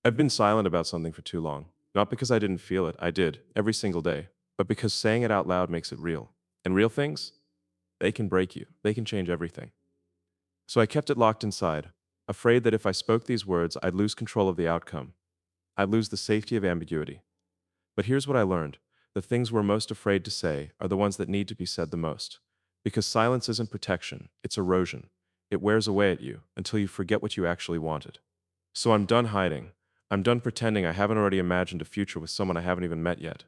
I've been silent about something for too long. Not because I didn't feel it, I did, every single day, but because saying it out loud makes it real. And real things, they can break you, they can change everything. So I kept it locked inside, afraid that if I spoke these words, I'd lose control of the outcome. I'd lose the safety of ambiguity. But here's what I learned: the things we're most afraid to say are the ones that need to be said the most. Because silence isn't protection, it's erosion. It wears away at you until you forget what you actually wanted. So I'm done hiding. I'm done pretending I haven't already imagined a future with someone I haven't even met yet.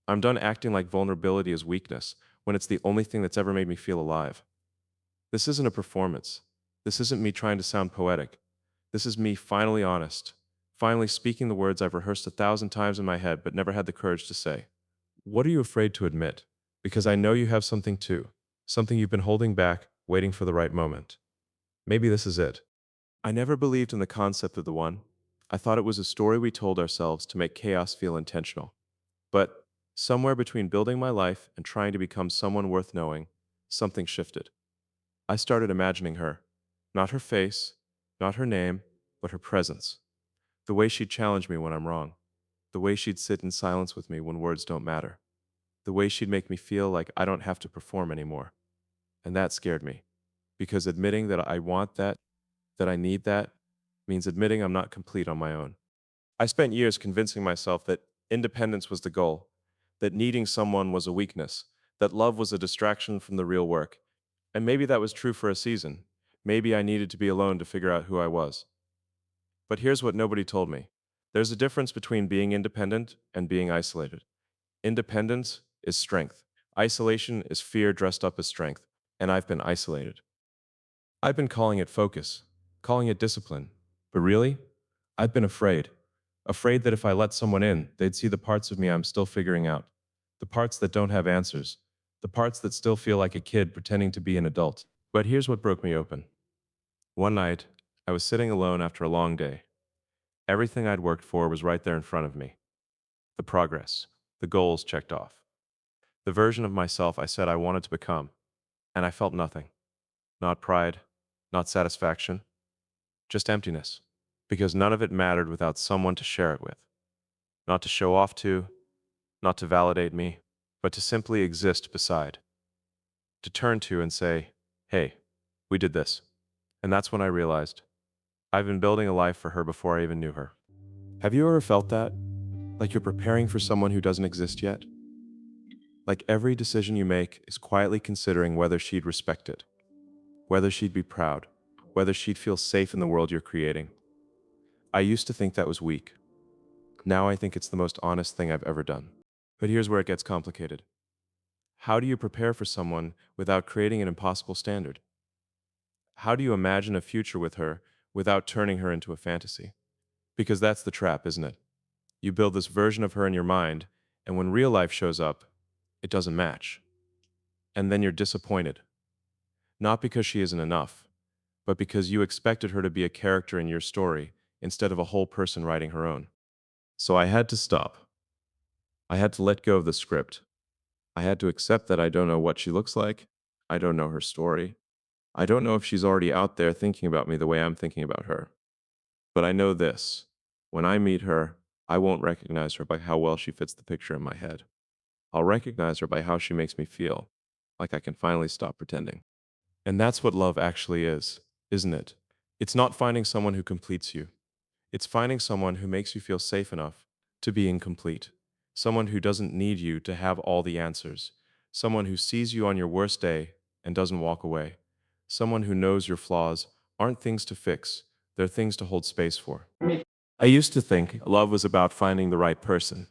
I'm done acting like vulnerability is weakness when it's the only thing that's ever made me feel alive. This isn't a performance. This isn't me trying to sound poetic. This is me finally honest, finally speaking the words I've rehearsed 1,000 times in my head but never had the courage to say. What are you afraid to admit? Because I know you have something too, something you've been holding back, waiting for the right moment. Maybe this is it. I never believed in the concept of the one. I thought it was a story we told ourselves to make chaos feel intentional. But somewhere between building my life and trying to become someone worth knowing, something shifted. I started imagining her. Not her face, not her name, but her presence. The way she'd challenge me when I'm wrong. The way she'd sit in silence with me when words don't matter. The way she'd make me feel like I don't have to perform anymore. And that scared me. Because admitting that I want that, that I need that, means admitting I'm not complete on my own. I spent years convincing myself that independence was the goal, that needing someone was a weakness, that love was a distraction from the real work. And maybe that was true for a season. Maybe I needed to be alone to figure out who I was. But here's what nobody told me: there's a difference between being independent and being isolated. Independence is strength. Isolation is fear dressed up as strength. And I've been isolated. I've been calling it focus, calling it discipline. But really, I've been afraid. Afraid that if I let someone in, they'd see the parts of me I'm still figuring out. The parts that don't have answers. The parts that still feel like a kid pretending to be an adult. But here's what broke me open. One night, I was sitting alone after a long day. Everything I'd worked for was right there in front of me. The progress, the goals checked off. The version of myself I said I wanted to become. And I felt nothing. Not pride, not satisfaction, just emptiness. Because none of it mattered without someone to share it with. Not to show off to, not to validate me, but to simply exist beside. To turn to and say, hey, we did this. And that's when I realized I've been building a life for her before I even knew her. Have you ever felt that? Like you're preparing for someone who doesn't exist yet? Like every decision you make is quietly considering whether she'd respect it, whether she'd be proud, whether she'd feel safe in the world you're creating. I used to think that was weak. Now I think it's the most honest thing I've ever done. But here's where it gets complicated. How do you prepare for someone without creating an impossible standard? How do you imagine a future with her without turning her into a fantasy? Because that's the trap, isn't it? You build this version of her in your mind, and when real life shows up, it doesn't match. And then you're disappointed. Not because she isn't enough, but because you expected her to be a character in your story instead of a whole person writing her own. So I had to stop. I had to let go of the script. I had to accept that I don't know what she looks like. I don't know her story. I don't know if she's already out there thinking about me the way I'm thinking about her. But I know this: when I meet her, I won't recognize her by how well she fits the picture in my head. I'll recognize her by how she makes me feel, like I can finally stop pretending. And that's what love actually is, isn't it? It's not finding someone who completes you. It's finding someone who makes you feel safe enough to be incomplete. Someone who doesn't need you to have all the answers. Someone who sees you on your worst day and doesn't walk away. Someone who knows your flaws aren't things to fix, they're things to hold space for. I used to think love was about finding the right person.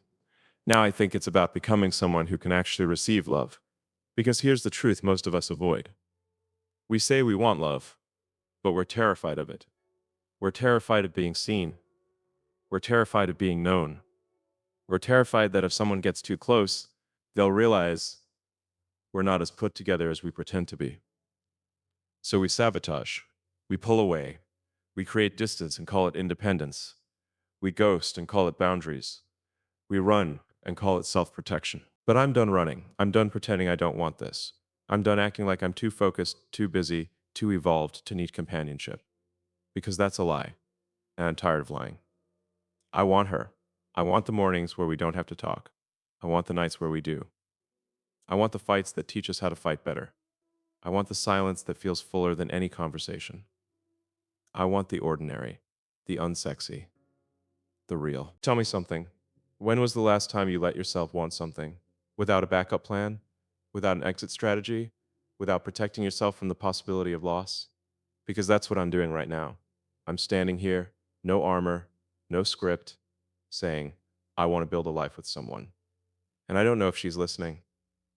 Now I think it's about becoming someone who can actually receive love. Because here's the truth most of us avoid. We say we want love, but we're terrified of it. We're terrified of being seen. We're terrified of being known. We're terrified that if someone gets too close, they'll realize we're not as put together as we pretend to be. So we sabotage. We pull away. We create distance and call it independence. We ghost and call it boundaries. We run and call it self-protection. But I'm done running. I'm done pretending I don't want this. I'm done acting like I'm too focused, too busy, too evolved to need companionship. Because that's a lie. And I'm tired of lying. I want her. I want the mornings where we don't have to talk. I want the nights where we do. I want the fights that teach us how to fight better. I want the silence that feels fuller than any conversation. I want the ordinary, the unsexy, the real. Tell me something. When was the last time you let yourself want something without a backup plan, without an exit strategy, without protecting yourself from the possibility of loss? Because that's what I'm doing right now. I'm standing here, no armor, no script, saying, I want to build a life with someone. And I don't know if she's listening.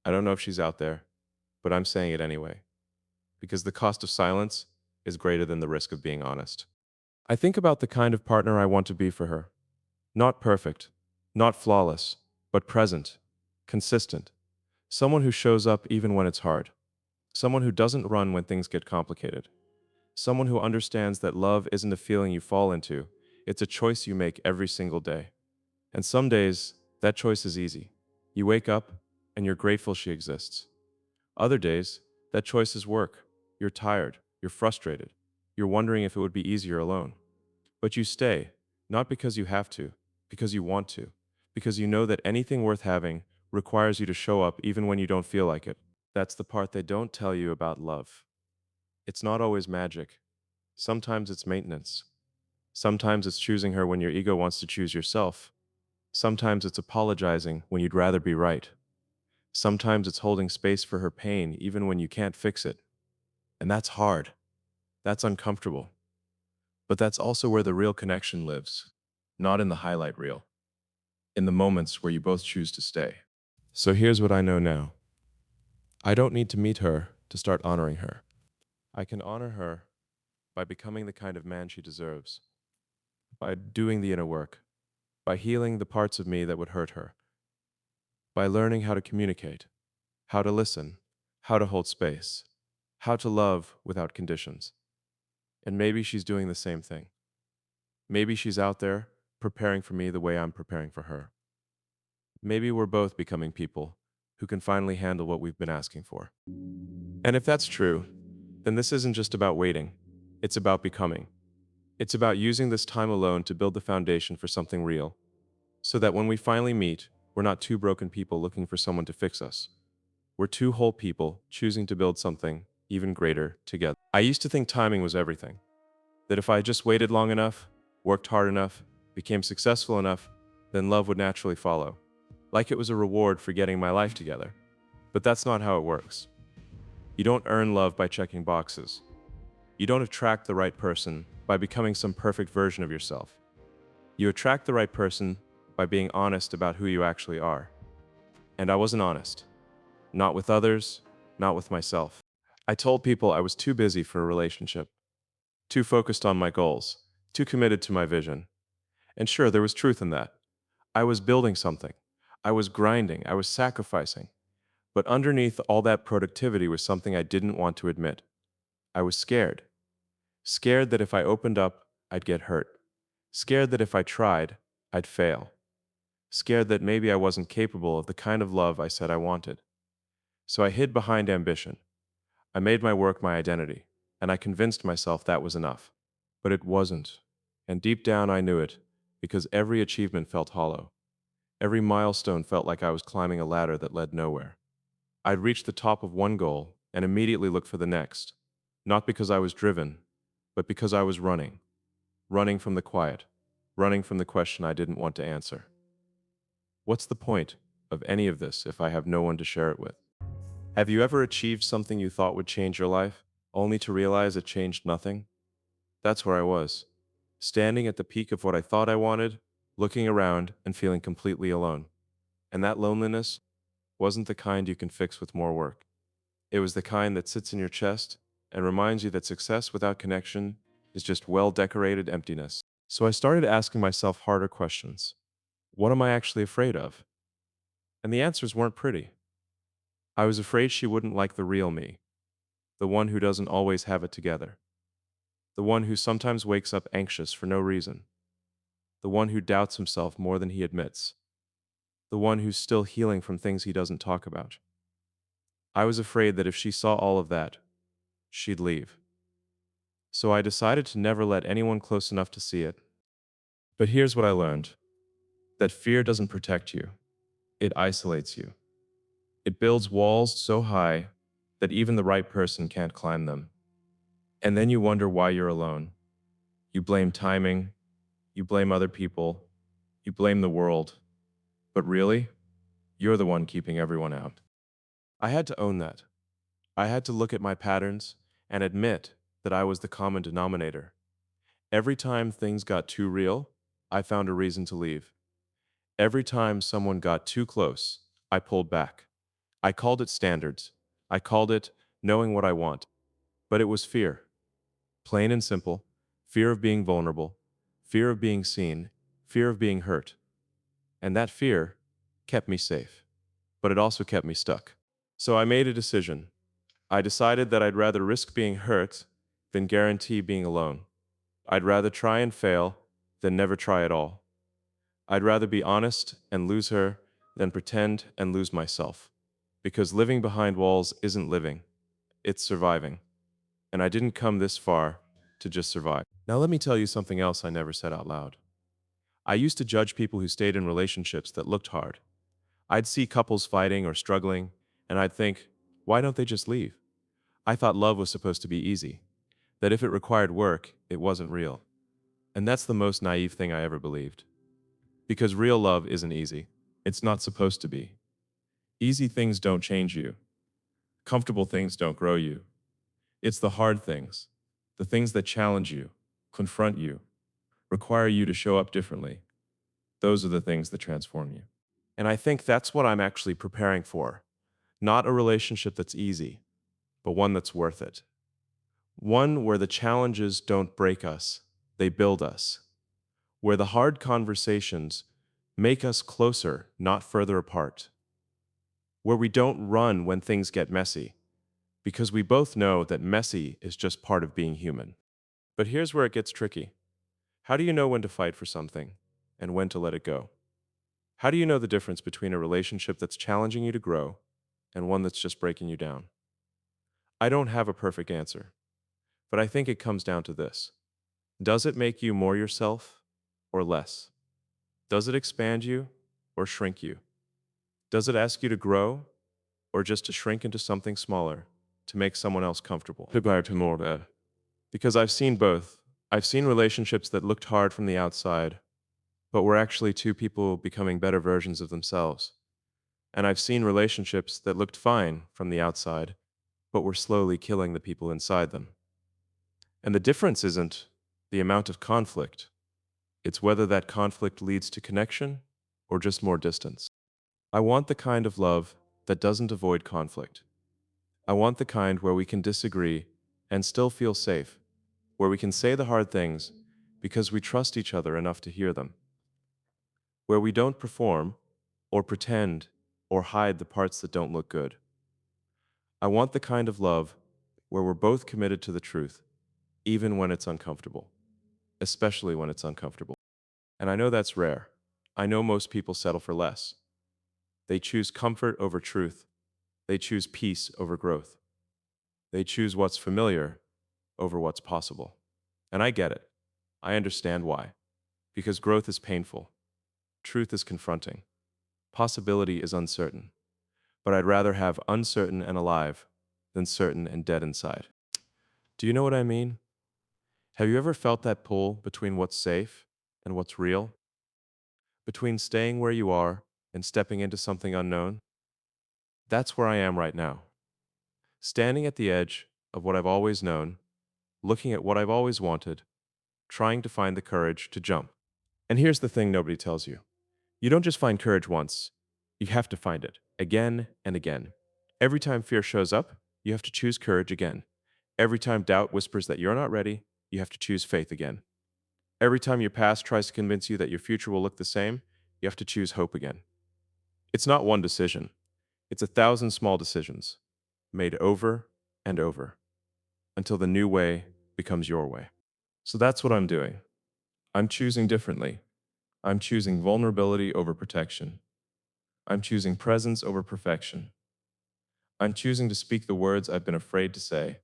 I don't know if she's out there, but I'm saying it anyway. Because the cost of silence is greater than the risk of being honest. I think about the kind of partner I want to be for her. Not perfect, not flawless, but present, consistent. Someone who shows up even when it's hard. Someone who doesn't run when things get complicated. Someone who understands that love isn't a feeling you fall into, it's a choice you make every single day. And some days, that choice is easy. You wake up and you're grateful she exists. Other days, that choice is work. You're tired, you're frustrated, you're wondering if it would be easier alone. But you stay, not because you have to, because you want to, because you know that anything worth having requires you to show up even when you don't feel like it. That's the part they don't tell you about love. It's not always magic. Sometimes it's maintenance. Sometimes it's choosing her when your ego wants to choose yourself. Sometimes it's apologizing when you'd rather be right. Sometimes it's holding space for her pain even when you can't fix it. And that's hard. That's uncomfortable. But that's also where the real connection lives. Not in the highlight reel. In the moments where you both choose to stay. So here's what I know now. I don't need to meet her to start honoring her. I can honor her by becoming the kind of man she deserves, by doing the inner work, by healing the parts of me that would hurt her, by learning how to communicate, how to listen, how to hold space, how to love without conditions. And maybe she's doing the same thing. Maybe she's out there preparing for me the way I'm preparing for her. Maybe we're both becoming people who can finally handle what we've been asking for. And if that's true, then this isn't just about waiting. It's about becoming. It's about using this time alone to build the foundation for something real, so that when we finally meet, we're not two broken people looking for someone to fix us. We're two whole people choosing to build something even greater together. I used to think timing was everything, that if I just waited long enough, worked hard enough, became successful enough, then love would naturally follow, like it was a reward for getting my life together. But that's not how it works. You don't earn love by checking boxes. You don't attract the right person by becoming some perfect version of yourself. You attract the right person by being honest about who you actually are. And I wasn't honest. Not with others, not with myself. I told people I was too busy for a relationship, too focused on my goals, too committed to my vision. And sure, there was truth in that. I was building something. I was grinding. I was sacrificing. But underneath all that productivity was something I didn't want to admit. I was scared. Scared that if I opened up, I'd get hurt. Scared that if I tried, I'd fail. Scared that maybe I wasn't capable of the kind of love I said I wanted. So I hid behind ambition. I made my work my identity, and I convinced myself that was enough. But it wasn't. And deep down I knew it, because every achievement felt hollow. Every milestone felt like I was climbing a ladder that led nowhere. I'd reach the top of one goal and immediately look for the next, not because I was driven, but because I was running. Running from the quiet, running from the question I didn't want to answer. What's the point of any of this if I have no one to share it with? Have you ever achieved something you thought would change your life, only to realize it changed nothing? That's where I was, standing at the peak of what I thought I wanted, looking around and feeling completely alone. And that loneliness wasn't the kind you can fix with more work. It was the kind that sits in your chest and reminds you that success without connection is just well-decorated emptiness. So I started asking myself harder questions. What am I actually afraid of? And the answers weren't pretty. I was afraid she wouldn't like the real me, the one who doesn't always have it together, the one who sometimes wakes up anxious for no reason, the one who doubts himself more than he admits, the one who's still healing from things he doesn't talk about. I was afraid that if she saw all of that, she'd leave. So I decided to never let anyone close enough to see it. But here's what I learned, that fear doesn't protect you, it isolates you. It builds walls so high that even the right person can't climb them. And then you wonder why you're alone. You blame timing, you blame other people, you blame the world. But really, you're the one keeping everyone out. I had to own that. I had to look at my patterns and admit that I was the common denominator. Every time things got too real, I found a reason to leave. Every time someone got too close, I pulled back. I called it standards. I called it knowing what I want. But it was fear. Plain and simple. Fear of being vulnerable. Fear of being seen. Fear of being hurt. And that fear kept me safe. But it also kept me stuck. So I made a decision. I decided that I'd rather risk being hurt than guarantee being alone. I'd rather try and fail than never try at all. I'd rather be honest and lose her than pretend and lose myself. Because living behind walls isn't living, it's surviving. And I didn't come this far to just survive. Now, let me tell you something else I never said out loud. I used to judge people who stayed in relationships that looked hard. I'd see couples fighting or struggling, and I'd think, why don't they just leave? I thought love was supposed to be easy, that if it required work, it wasn't real. And that's the most naive thing I ever believed. Because real love isn't easy. It's not supposed to be. Easy things don't change you. Comfortable things don't grow you. It's the hard things, the things that challenge you, confront you, require you to show up differently. Those are the things that transform you. And I think that's what I'm actually preparing for. Not a relationship that's easy, but one that's worth it. One where the challenges don't break us, they build us. Where the hard conversations make us closer, not further apart. Where we don't run when things get messy, because we both know that messy is just part of being human. But here's where it gets tricky. How do you know when to fight for something and when to let it go? How do you know the difference between a relationship that's challenging you to grow and one that's just breaking you down? I don't have a perfect answer, but I think it comes down to this. Does it make you more yourself or less? Does it expand you or shrink you? Does it ask you to grow or just to shrink into something smaller to make someone else comfortable? Because I've seen both. I've seen relationships that looked hard from the outside, but were actually two people becoming better versions of themselves. And I've seen relationships that looked fine from the outside, but were slowly killing the people inside them. And the difference isn't the amount of conflict, it's whether that conflict leads to connection or just more distance. I want the kind of love that doesn't avoid conflict. I want the kind where we can disagree and still feel safe, where we can say the hard things because we trust each other enough to hear them, where we don't perform or pretend or hide the parts that don't look good. I want the kind of love where we're both committed to the truth, even when it's uncomfortable, especially when it's uncomfortable. And I know that's rare. I know most people settle for less. They choose comfort over truth. They choose peace over growth. They choose what's familiar over what's possible. And I get it. I understand why. Because growth is painful. Truth is confronting. Possibility is uncertain. But I'd rather have uncertain and alive than certain and dead inside. Do you know what I mean? Have you ever felt that pull between what's safe and what's real? Between staying where you are and stepping into something unknown? That's where I am right now. Standing at the edge of what I've always known, looking at what I've always wanted, trying to find the courage to jump. And here's the thing nobody tells you. You don't just find courage once. You have to find it again and again. Every time fear shows up, you have to choose courage again. Every time doubt whispers that you're not ready, you have to choose faith again. Every time your past tries to convince you that your future will look the same, you have to choose hope again. It's not one decision. It's 1,000 small decisions, made over and over, until the new way becomes your way. So that's what I'm doing. I'm choosing differently. I'm choosing vulnerability over protection. I'm choosing presence over perfection. I'm choosing to speak the words I've been afraid to say,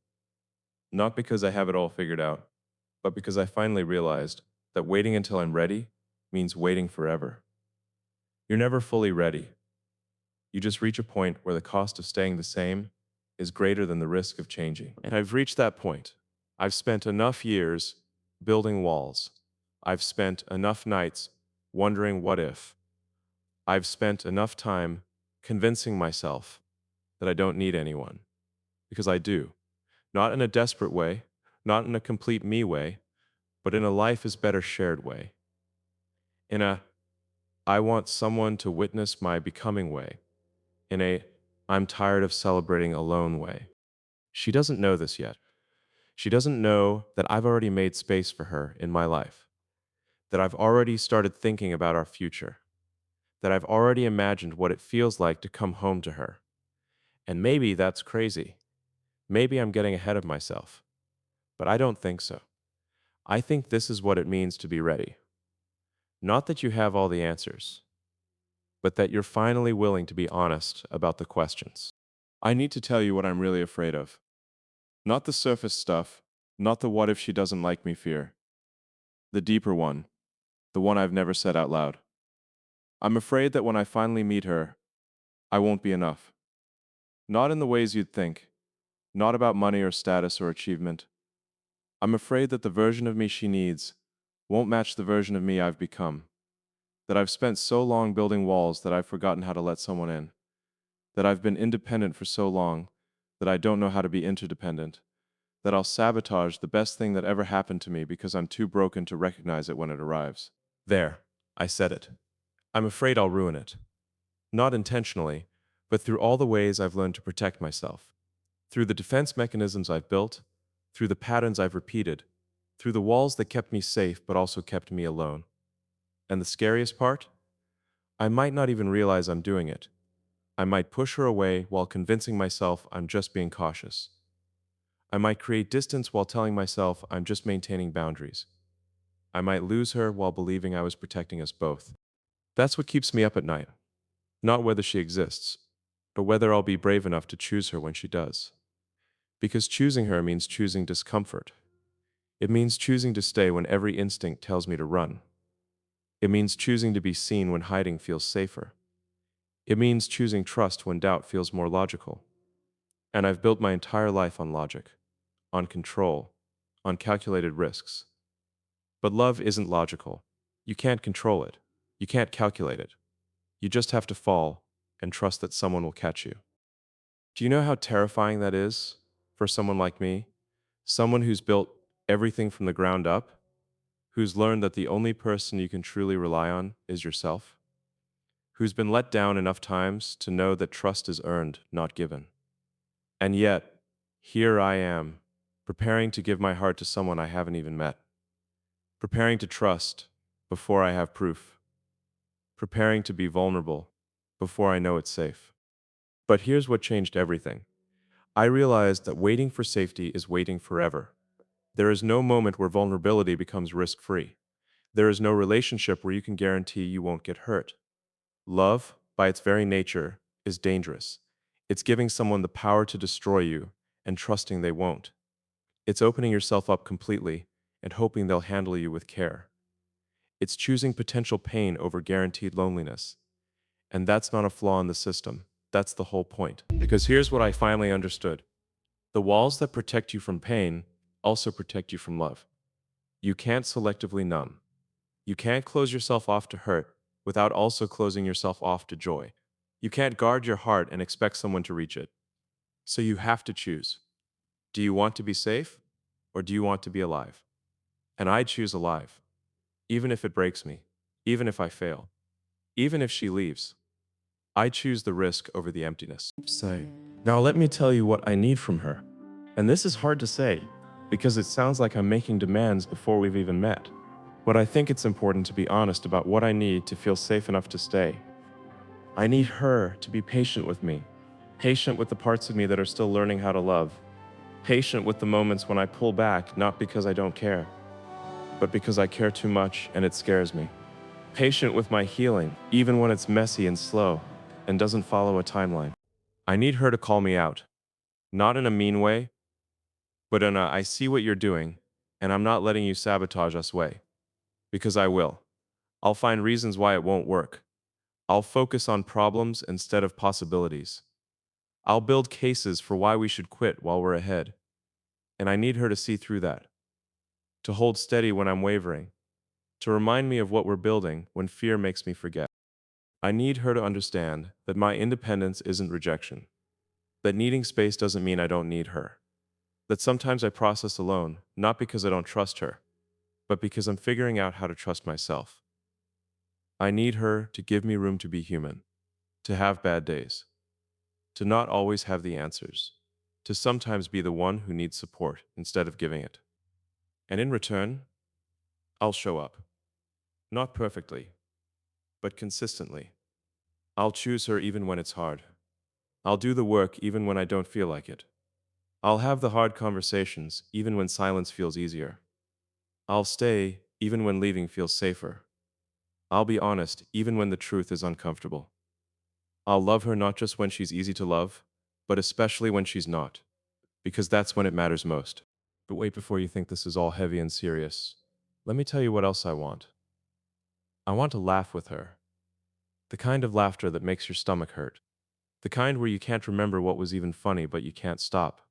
not because I have it all figured out, but because I finally realized that waiting until I'm ready means waiting forever. You're never fully ready. You just reach a point where the cost of staying the same is greater than the risk of changing. And I've reached that point. I've spent enough years building walls. I've spent enough nights wondering what if. I've spent enough time convincing myself that I don't need anyone. Because I do. Not in a desperate way, not in a complete me way, but in a life is better shared way. In a I want someone to witness my becoming way. In a I'm tired of celebrating alone way. She doesn't know this yet. She doesn't know that I've already made space for her in my life, that I've already started thinking about our future, that I've already imagined what it feels like to come home to her. And maybe that's crazy. Maybe I'm getting ahead of myself. But I don't think so. I think this is what it means to be ready. Not that you have all the answers, but that you're finally willing to be honest about the questions. I need to tell you what I'm really afraid of. Not the surface stuff, not the what if she doesn't like me fear. The deeper one, the one I've never said out loud. I'm afraid that when I finally meet her, I won't be enough. Not in the ways you'd think, not about money or status or achievement. I'm afraid that the version of me she needs won't match the version of me I've become. That I've spent so long building walls that I've forgotten how to let someone in. That I've been independent for so long that I don't know how to be interdependent. That I'll sabotage the best thing that ever happened to me because I'm too broken to recognize it when it arrives. There, I said it. I'm afraid I'll ruin it. Not intentionally, but through all the ways I've learned to protect myself. Through the defense mechanisms I've built, through the patterns I've repeated, through the walls that kept me safe but also kept me alone. And the scariest part? I might not even realize I'm doing it. I might push her away while convincing myself I'm just being cautious. I might create distance while telling myself I'm just maintaining boundaries. I might lose her while believing I was protecting us both. That's what keeps me up at night. Not whether she exists, but whether I'll be brave enough to choose her when she does. Because choosing her means choosing discomfort. It means choosing to stay when every instinct tells me to run. It means choosing to be seen when hiding feels safer. It means choosing trust when doubt feels more logical. And I've built my entire life on logic, on control, on calculated risks. But love isn't logical. You can't control it. You can't calculate it. You just have to fall and trust that someone will catch you. Do you know how terrifying that is for someone like me? Someone who's built everything from the ground up, who's learned that the only person you can truly rely on is yourself, who's been let down enough times to know that trust is earned, not given. And yet, here I am, preparing to give my heart to someone I haven't even met, preparing to trust before I have proof, preparing to be vulnerable before I know it's safe. But here's what changed everything. I realized that waiting for safety is waiting forever. There is no moment where vulnerability becomes risk-free. There is no relationship where you can guarantee you won't get hurt. Love, by its very nature, is dangerous. It's giving someone the power to destroy you and trusting they won't. It's opening yourself up completely and hoping they'll handle you with care. It's choosing potential pain over guaranteed loneliness. And that's not a flaw in the system. That's the whole point. Because here's what I finally understood. The walls that protect you from pain also protect you from love. You can't selectively numb. You can't close yourself off to hurt without also closing yourself off to joy. You can't guard your heart and expect someone to reach it. So you have to choose. Do you want to be safe or do you want to be alive? And I choose alive, even if it breaks me, even if I fail, even if she leaves. I choose the risk over the emptiness. Say, now let me tell you what I need from her. And this is hard to say because it sounds like I'm making demands before we've even met. But I think it's important to be honest about what I need to feel safe enough to stay. I need her to be patient with me, patient with the parts of me that are still learning how to love, patient with the moments when I pull back, not because I don't care, but because I care too much and it scares me. Patient with my healing, even when it's messy and slow and doesn't follow a timeline. I need her to call me out, not in a mean way, but in a I see what you're doing and I'm not letting you sabotage us way, because I will. I'll find reasons why it won't work. I'll focus on problems instead of possibilities. I'll build cases for why we should quit while we're ahead. And I need her to see through that, to hold steady when I'm wavering, to remind me of what we're building when fear makes me forget. I need her to understand that my independence isn't rejection, that needing space doesn't mean I don't need her, that sometimes I process alone, not because I don't trust her, but because I'm figuring out how to trust myself. I need her to give me room to be human, to have bad days, to not always have the answers, to sometimes be the one who needs support instead of giving it. And in return, I'll show up. Not perfectly, but consistently. I'll choose her even when it's hard. I'll do the work even when I don't feel like it. I'll have the hard conversations even when silence feels easier. I'll stay even when leaving feels safer. I'll be honest even when the truth is uncomfortable. I'll love her not just when she's easy to love, but especially when she's not, because that's when it matters most. But wait, before you think this is all heavy and serious, let me tell you what else I want. I want to laugh with her. The kind of laughter that makes your stomach hurt. The kind where you can't remember what was even funny, but you can't stop.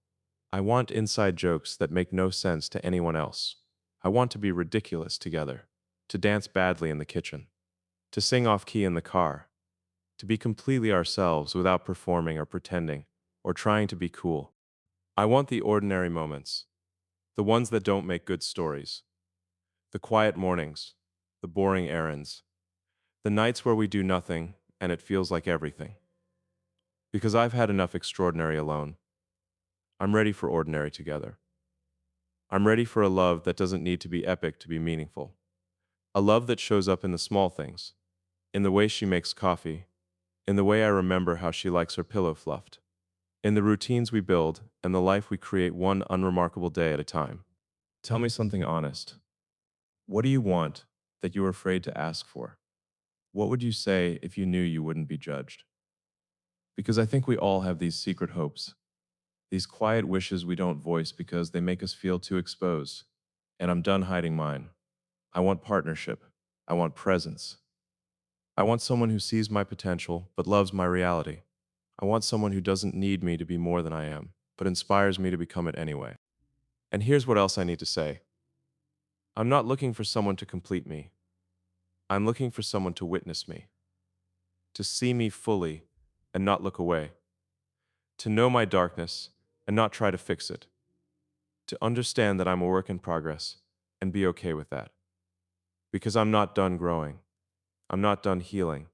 I want inside jokes that make no sense to anyone else. I want to be ridiculous together, to dance badly in the kitchen, to sing off key in the car, to be completely ourselves without performing or pretending or trying to be cool. I want the ordinary moments, the ones that don't make good stories, the quiet mornings, the boring errands, the nights where we do nothing and it feels like everything. Because I've had enough extraordinary alone. I'm ready for ordinary together. I'm ready for a love that doesn't need to be epic to be meaningful. A love that shows up in the small things, in the way she makes coffee, in the way I remember how she likes her pillow fluffed, in the routines we build and the life we create one unremarkable day at a time. Tell me something honest. What do you want that you're afraid to ask for? What would you say if you knew you wouldn't be judged? Because I think we all have these secret hopes, these quiet wishes we don't voice because they make us feel too exposed. And I'm done hiding mine. I want partnership. I want presence. I want someone who sees my potential but loves my reality. I want someone who doesn't need me to be more than I am, but inspires me to become it anyway. And here's what else I need to say. I'm not looking for someone to complete me. I'm looking for someone to witness me, to see me fully and not look away, to know my darkness and not try to fix it, to understand that I'm a work in progress and be okay with that. Because I'm not done growing. I'm not done healing.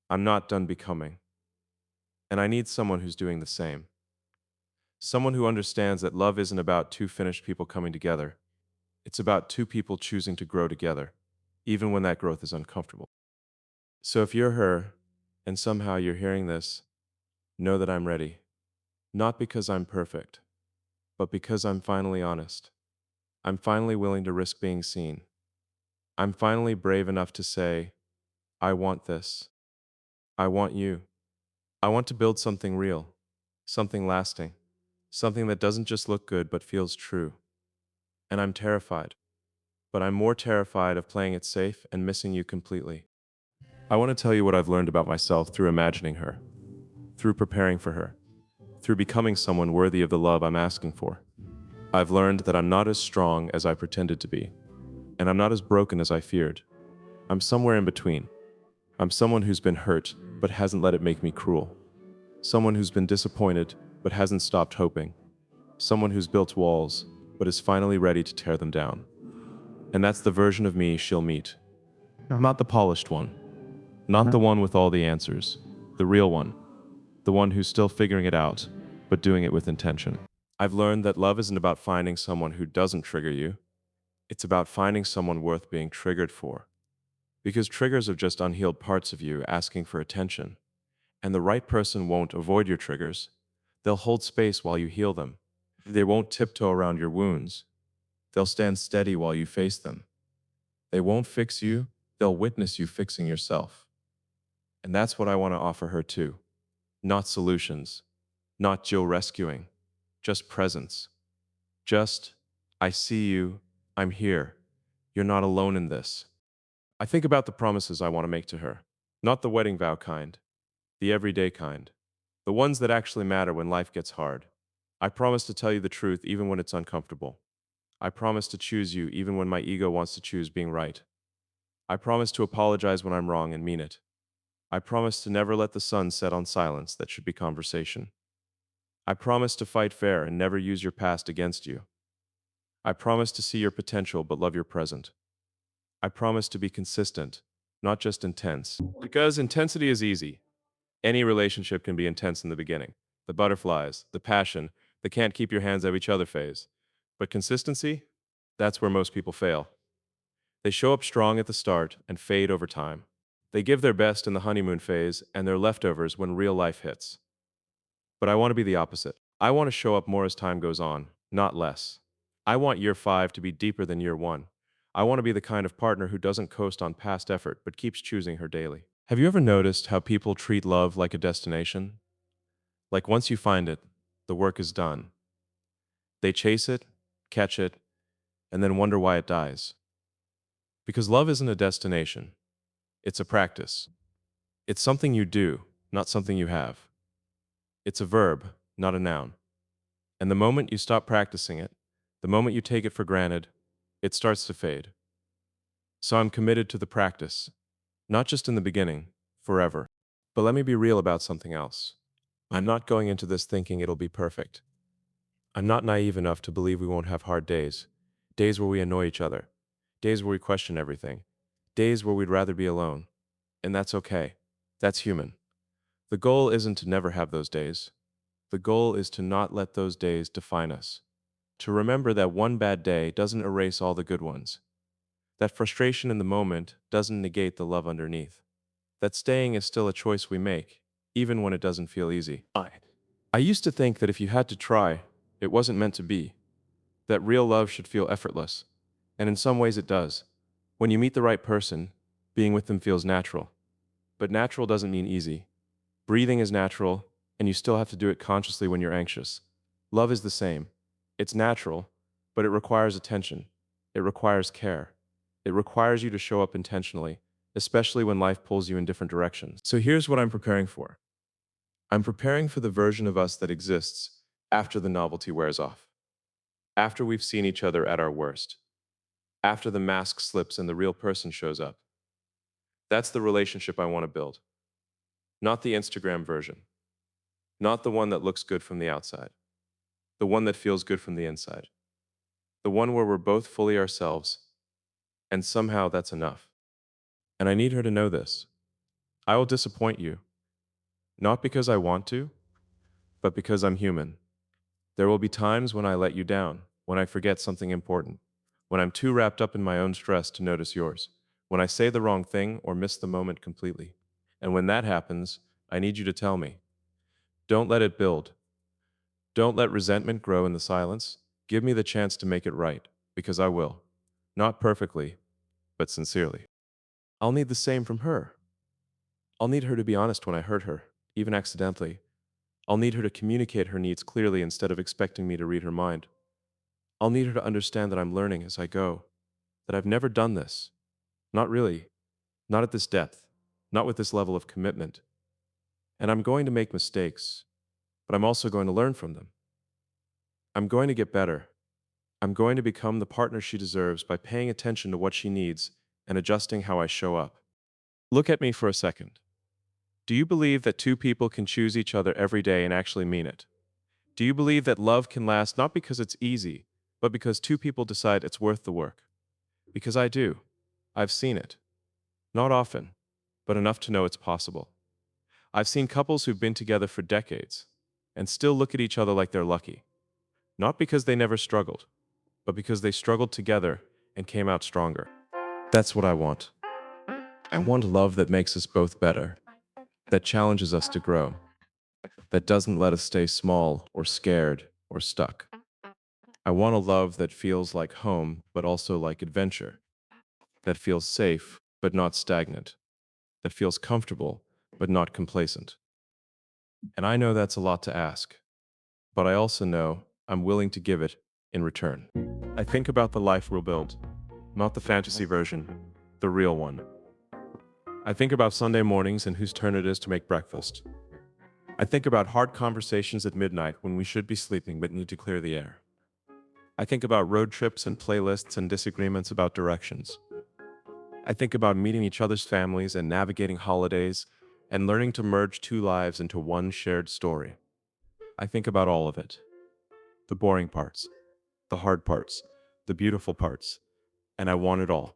I'm not done becoming. And I need someone who's doing the same. Someone who understands that love isn't about two finished people coming together. It's about two people choosing to grow together, even when that growth is uncomfortable. So if you're her, and somehow you're hearing this, know that I'm ready. Not because I'm perfect, but because I'm finally honest. I'm finally willing to risk being seen. I'm finally brave enough to say, I want this. I want you. I want to build something real, something lasting, something that doesn't just look good but feels true. And I'm terrified, but I'm more terrified of playing it safe and missing you completely. I want to tell you what I've learned about myself through imagining her, through preparing for her, through becoming someone worthy of the love I'm asking for. I've learned that I'm not as strong as I pretended to be, and I'm not as broken as I feared. I'm somewhere in between. I'm someone who's been hurt, but hasn't let it make me cruel. Someone who's been disappointed, but hasn't stopped hoping. Someone who's built walls, but is finally ready to tear them down. And that's the version of me she'll meet. Not the polished one, not the one with all the answers, the real one, the one who's still figuring it out, but doing it with intention. I've learned that love isn't about finding someone who doesn't trigger you. It's about finding someone worth being triggered for. Because triggers are just unhealed parts of you asking for attention. And the right person won't avoid your triggers. They'll hold space while you heal them. They won't tiptoe around your wounds. They'll stand steady while you face them. They won't fix you. They'll witness you fixing yourself. And that's what I want to offer her too. Not solutions. Not Jill rescuing. Just presence. Just, I see you. I'm here. You're not alone in this. I think about the promises I want to make to her. Not the wedding vow kind, the everyday kind. The ones that actually matter when life gets hard. I promise to tell you the truth even when it's uncomfortable. I promise to choose you even when my ego wants to choose being right. I promise to apologize when I'm wrong and mean it. I promise to never let the sun set on silence that should be conversation. I promise to fight fair and never use your past against you. I promise to see your potential but love your present. I promise to be consistent, not just intense. Because intensity is easy. Any relationship can be intense in the beginning. The butterflies, the passion, the can't keep your hands out of each other phase. But consistency? That's where most people fail. They show up strong at the start and fade over time. They give their best in the honeymoon phase and their leftovers when real life hits. But I want to be the opposite. I want to show up more as time goes on, not less. I want year 5 to be deeper than year 1. I want to be the kind of partner who doesn't coast on past effort but keeps choosing her daily. Have you ever noticed how people treat love like a destination? Like once you find it, the work is done. They chase it, catch it, and then wonder why it dies. Because love isn't a destination, it's a practice. It's something you do, not something you have. It's a verb, not a noun. And the moment you stop practicing it, the moment you take it for granted, it starts to fade. So I'm committed to the practice, not just in the beginning, forever. But let me be real about something else. I'm not going into this thinking it'll be perfect. I'm not naive enough to believe we won't have hard days. Days where we annoy each other. Days where we question everything. Days where we'd rather be alone. And that's okay. That's human. The goal isn't to never have those days. The goal is to not let those days define us. To remember that one bad day doesn't erase all the good ones. That frustration in the moment doesn't negate the love underneath. That staying is still a choice we make, even when it doesn't feel easy. I used to think that if you had to try, it wasn't meant to be. That real love should feel effortless. And in some ways it does. When you meet the right person, being with them feels natural. But natural doesn't mean easy. Breathing is natural, and you still have to do it consciously when you're anxious. Love is the same. It's natural, but it requires attention. It requires care. It requires you to show up intentionally, especially when life pulls you in different directions. So here's what I'm preparing for. I'm preparing for the version of us that exists after the novelty wears off. After we've seen each other at our worst. After the mask slips and the real person shows up. That's the relationship I want to build. Not the Instagram version. Not the one that looks good from the outside. The one that feels good from the inside. The one where we're both fully ourselves. And somehow that's enough. And I need her to know this. I will disappoint you. Not because I want to, but because I'm human. There will be times when I let you down, when I forget something important, when I'm too wrapped up in my own stress to notice yours, when I say the wrong thing or miss the moment completely. And when that happens, I need you to tell me. Don't let it build. Don't let resentment grow in the silence. Give me the chance to make it right, because I will. Not perfectly, but sincerely. I'll need the same from her. I'll need her to be honest when I hurt her, even accidentally. I'll need her to communicate her needs clearly instead of expecting me to read her mind. I'll need her to understand that I'm learning as I go, that I've never done this. Not really. Not at this depth. Not with this level of commitment. And I'm going to make mistakes, but I'm also going to learn from them. I'm going to get better. I'm going to become the partner she deserves by paying attention to what she needs and adjusting how I show up. Look at me for a second. Do you believe that two people can choose each other every day and actually mean it? Do you believe that love can last not because it's easy, but because two people decide it's worth the work? Because I do. I've seen it. Not often, but enough to know it's possible. I've seen couples who've been together for decades and still look at each other like they're lucky. Not because they never struggled, but because they struggled together and came out stronger. That's what I want. I want love that makes us both better, that challenges us to grow, that doesn't let us stay small or scared or stuck. I want a love that feels like home, but also like adventure, that feels safe, but not stagnant, that feels comfortable, but not complacent. And I know that's a lot to ask, but I also know I'm willing to give it in return. I think about the life we'll build, not the fantasy version, the real one. I think about Sunday mornings and whose turn it is to make breakfast. I think about hard conversations at midnight when we should be sleeping but need to clear the air. I think about road trips and playlists and disagreements about directions. I think about meeting each other's families and navigating holidays and learning to merge two lives into one shared story. I think about all of it. The boring parts, the hard parts, the beautiful parts, and I want it all.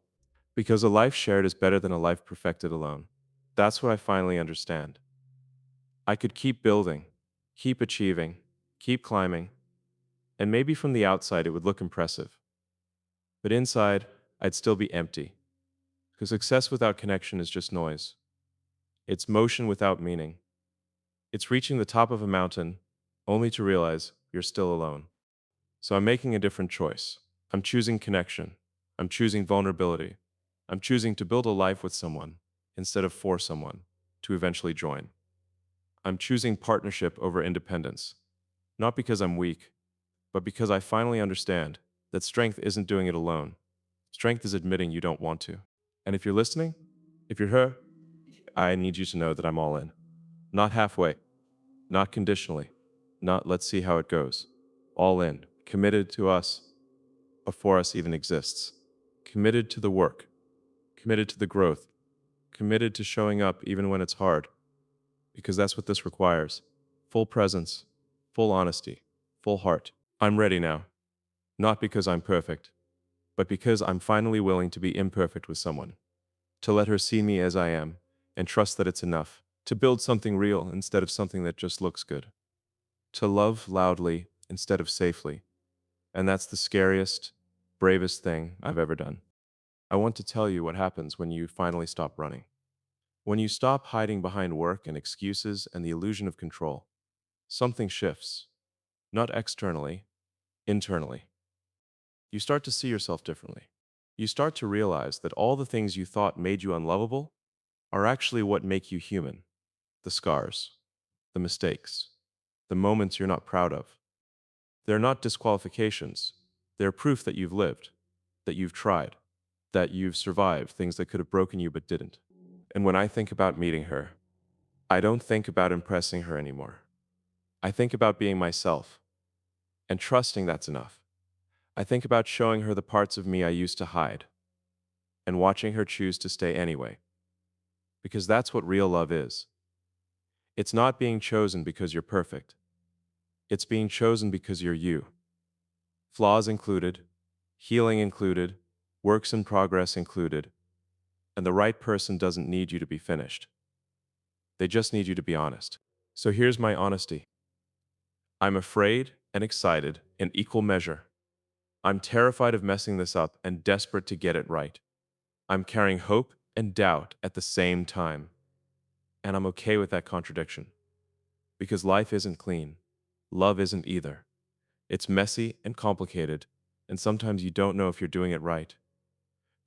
Because a life shared is better than a life perfected alone. That's what I finally understand. I could keep building, keep achieving, keep climbing, and maybe from the outside it would look impressive. But inside, I'd still be empty. Because success without connection is just noise. It's motion without meaning. It's reaching the top of a mountain only to realize you're still alone. So I'm making a different choice. I'm choosing connection. I'm choosing vulnerability. I'm choosing to build a life with someone instead of for someone to eventually join. I'm choosing partnership over independence. Not because I'm weak, but because I finally understand that strength isn't doing it alone. Strength is admitting you don't want to. And if you're listening, if you're her, I need you to know that I'm all in. Not halfway, not conditionally, not let's see how it goes. All in, committed to us before us even exists. Committed to the work, committed to the growth, committed to showing up even when it's hard, because that's what this requires. Full presence, full honesty, full heart. I'm ready now, not because I'm perfect, but because I'm finally willing to be imperfect with someone, to let her see me as I am, and trust that it's enough, to build something real instead of something that just looks good, to love loudly instead of safely. And that's the scariest, bravest thing I've ever done. I want to tell you what happens when you finally stop running. When you stop hiding behind work and excuses and the illusion of control, something shifts, not externally, internally. You start to see yourself differently. You start to realize that all the things you thought made you unlovable are actually what make you human. The scars, the mistakes, the moments you're not proud of. They're not disqualifications. They're proof that you've lived, that you've tried, that you've survived things that could have broken you but didn't. And when I think about meeting her, I don't think about impressing her anymore. I think about being myself and trusting that's enough. I think about showing her the parts of me I used to hide and watching her choose to stay anyway. Because that's what real love is. It's not being chosen because you're perfect. It's being chosen because you're you. Flaws included, healing included, works in progress included, and the right person doesn't need you to be finished. They just need you to be honest. So here's my honesty. I'm afraid and excited in equal measure. I'm terrified of messing this up and desperate to get it right. I'm carrying hope and doubt at the same time. And I'm okay with that contradiction. Because life isn't clean. Love isn't either. It's messy and complicated, and sometimes you don't know if you're doing it right.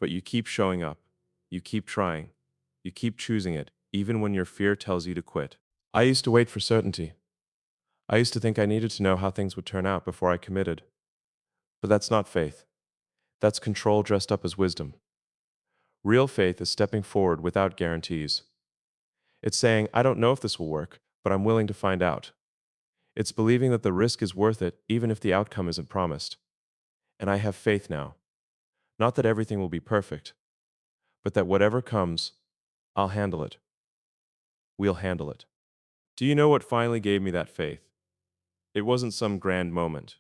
But you keep showing up. You keep trying. You keep choosing it, even when your fear tells you to quit. I used to wait for certainty. I used to think I needed to know how things would turn out before I committed. But that's not faith. That's control dressed up as wisdom. Real faith is stepping forward without guarantees. It's saying, I don't know if this will work, but I'm willing to find out. It's believing that the risk is worth it, even if the outcome isn't promised. And I have faith now. Not that everything will be perfect, but that whatever comes, I'll handle it. We'll handle it. Do you know what finally gave me that faith? It wasn't some grand moment.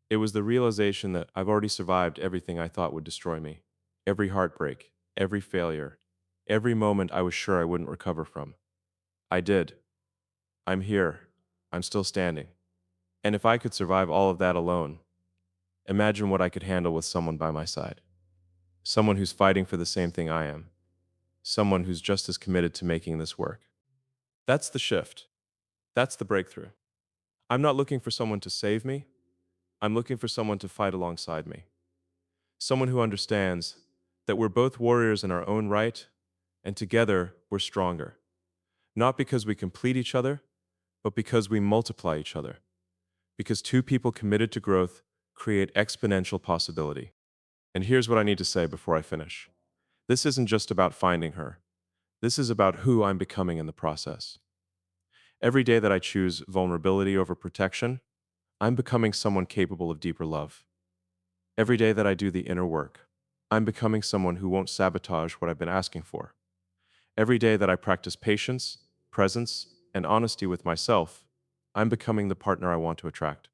It was the realization that I've already survived everything I thought would destroy me. Every heartbreak, every failure, every moment I was sure I wouldn't recover from. I did. I'm here. I'm still standing. And if I could survive all of that alone, imagine what I could handle with someone by my side. Someone who's fighting for the same thing I am. Someone who's just as committed to making this work. That's the shift. That's the breakthrough. I'm not looking for someone to save me. I'm looking for someone to fight alongside me. Someone who understands that we're both warriors in our own right, and together we're stronger. Not because we complete each other, but because we multiply each other. Because two people committed to growth create exponential possibility. And here's what I need to say before I finish. This isn't just about finding her. This is about who I'm becoming in the process. Every day that I choose vulnerability over protection, I'm becoming someone capable of deeper love. Every day that I do the inner work, I'm becoming someone who won't sabotage what I've been asking for. Every day that I practice patience, presence, and honesty with myself, I'm becoming the partner I want to attract.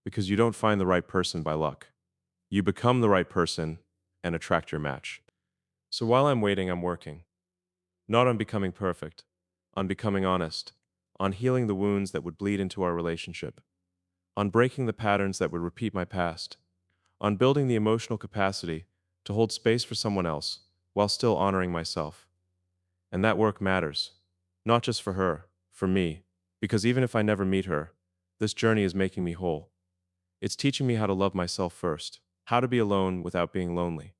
Because you don't find the right person by luck. You become the right person and attract your match. So while I'm waiting, I'm working. Not on becoming perfect, on becoming honest, on healing the wounds that would bleed into our relationship, on breaking the patterns that would repeat my past, on building the emotional capacity to hold space for someone else while still honoring myself. And that work matters, not just for her, for me, because even if I never meet her, this journey is making me whole. It's teaching me how to love myself first, how to be alone without being lonely,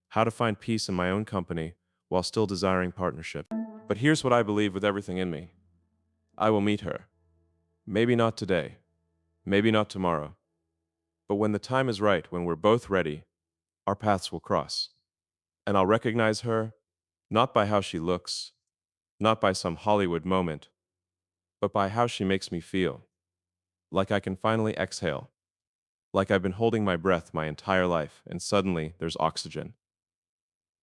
how to find peace in my own company while still desiring partnership. But here's what I believe with everything in me. I will meet her. Maybe not today, maybe not tomorrow, but when the time is right, when we're both ready, our paths will cross. And I'll recognize her, not by how she looks, not by some Hollywood moment, but by how she makes me feel. Like I can finally exhale. Like I've been holding my breath my entire life, and suddenly there's oxygen.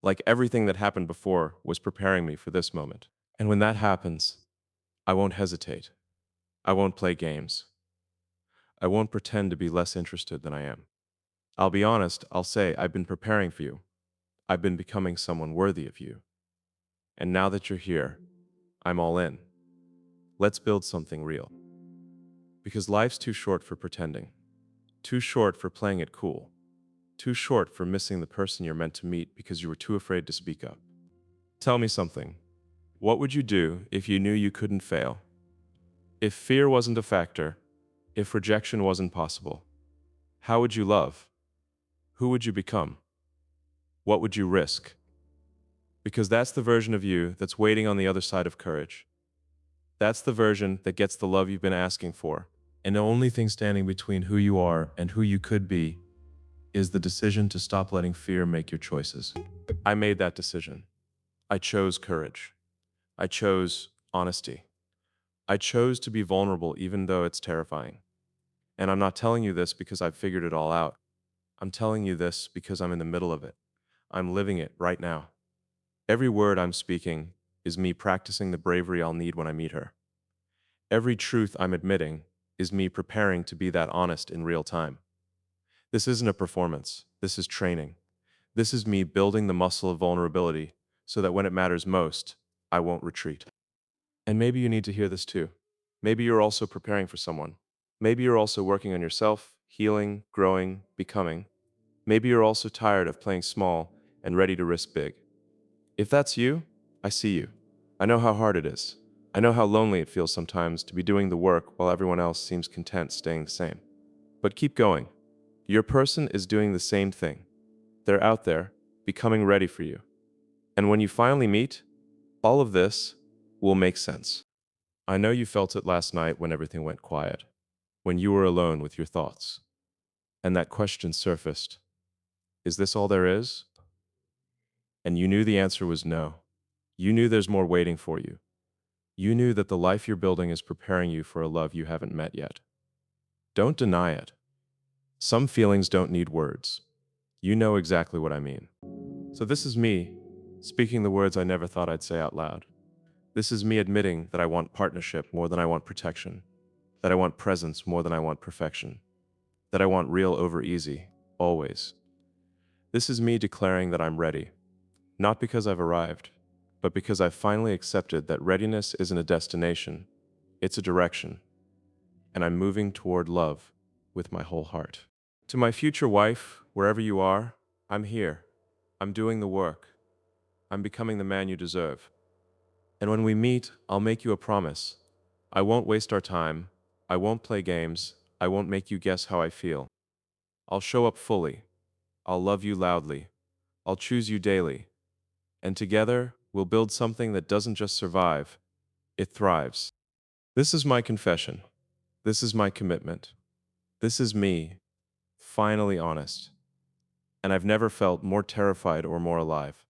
Like everything that happened before was preparing me for this moment. And when that happens, I won't hesitate. I won't play games. I won't pretend to be less interested than I am. I'll be honest, I'll say I've been preparing for you. I've been becoming someone worthy of you. And now that you're here, I'm all in. Let's build something real. Because life's too short for pretending, too short for playing it cool, too short for missing the person you're meant to meet because you were too afraid to speak up. Tell me something. What would you do if you knew you couldn't fail? If fear wasn't a factor, if rejection wasn't possible, how would you love? Who would you become? What would you risk? Because that's the version of you that's waiting on the other side of courage. That's the version that gets the love you've been asking for. And the only thing standing between who you are and who you could be is the decision to stop letting fear make your choices. I made that decision. I chose courage. I chose honesty. I chose to be vulnerable even though it's terrifying. And I'm not telling you this because I've figured it all out. I'm telling you this because I'm in the middle of it. I'm living it right now. Every word I'm speaking is me practicing the bravery I'll need when I meet her. Every truth I'm admitting is me preparing to be that honest in real time. This isn't a performance. This is training. This is me building the muscle of vulnerability so that when it matters most, I won't retreat. And maybe you need to hear this too. Maybe you're also preparing for someone. Maybe you're also working on yourself, healing, growing, becoming. Maybe you're also tired of playing small and ready to risk big. If that's you, I see you. I know how hard it is. I know how lonely it feels sometimes to be doing the work while everyone else seems content staying the same. But keep going. Your person is doing the same thing. They're out there, becoming ready for you. And when you finally meet, all of this will make sense. I know you felt it last night when everything went quiet, when you were alone with your thoughts. And that question surfaced. Is this all there is? And you knew the answer was no. You knew there's more waiting for you. You knew that the life you're building is preparing you for a love you haven't met yet. Don't deny it. Some feelings don't need words. You know exactly what I mean. So this is me speaking the words I never thought I'd say out loud. This is me admitting that I want partnership more than I want protection, that I want presence more than I want perfection, that I want real over easy, always. This is me declaring that I'm ready, not because I've arrived, but because I've finally accepted that readiness isn't a destination, it's a direction, and I'm moving toward love with my whole heart. To my future wife, wherever you are, I'm here. I'm doing the work. I'm becoming the man you deserve. And when we meet, I'll make you a promise. I won't waste our time. I won't play games. I won't make you guess how I feel. I'll show up fully. I'll love you loudly. I'll choose you daily. And together, we'll build something that doesn't just survive, it thrives. This is my confession. This is my commitment. This is me, finally honest. And I've never felt more terrified or more alive.